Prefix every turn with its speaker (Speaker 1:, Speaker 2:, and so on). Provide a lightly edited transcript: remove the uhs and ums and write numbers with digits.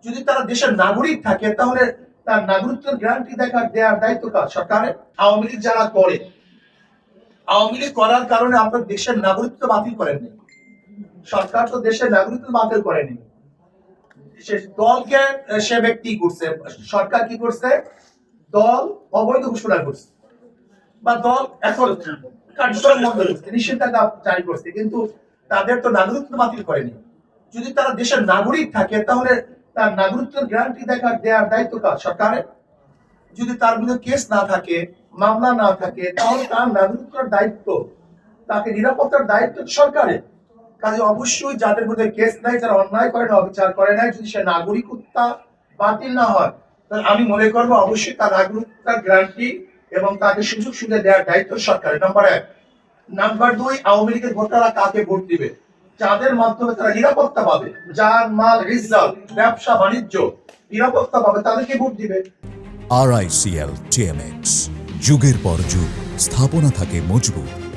Speaker 1: যদি তারা দেশের নাগরিক থাকে তাহলে তার নাগরিকত্বের গ্যারান্টি দেওয়ার দায়িত্ব কার? সরকারের। আওয়ামী লীগ যারা করে, আওয়ামী লীগ করার কারণে আপনার দেশের নাগরিকত্ব বাতিল করেননি। সরকার তো দেশের নাগরিকত্ব বাতিল করেনি, সে দলকে সে ব্যক্তি করছে। সরকার কি করছে? দল অবৈধ ঘোষণা করছে বা দল এখন কার্যক্রম বন্ধ করছে, নিষেধাজ্ঞা জারি করছে, কিন্তু তাদের তো নাগরিকত্ব বাতিল করেনি। যদি তারা দেশের নাগরিক থাকে তাহলে তার নাগরিকত্বের গ্যারান্টি দেওয়ার দায়িত্ব কার? সরকারের। যদি তার বিরুদ্ধে কেস না থাকে, মামলা না থাকে, তাহলে তার নাগরিকত্বের দায়িত্ব, তাকে নিরাপত্তার দায়িত্ব সরকারের। কাজে অবশ্যই যাদের বিরুদ্ধে কেস নাই, যারা অন্যায় করে না, অবিচার করে নাই, যদি সে নাগরিকত্ব বাতিল না হয়, তাহলে আমি মনে করবো অবশ্যই তার নাগরিকতার গ্যারান্টি এবং তাকে সুযোগ সুবিধা দেওয়ার দায়িত্ব সরকারের। নাম্বার 1। নাম্বার 2, আওয়ামী লীগের ভোটাররা কাকে ভোট দিবে? যাদের মাধ্যমে তারা নিরাপত্তা পাবে, যার মাল রিজার্ভ, ব্যবসা বাণিজ্য নিরাপত্তা পাবে, তাদেরকে ভোট দিবে।
Speaker 2: RICL TMX, যুগের পর যুগ স্থাপনা থাকে মজবুত।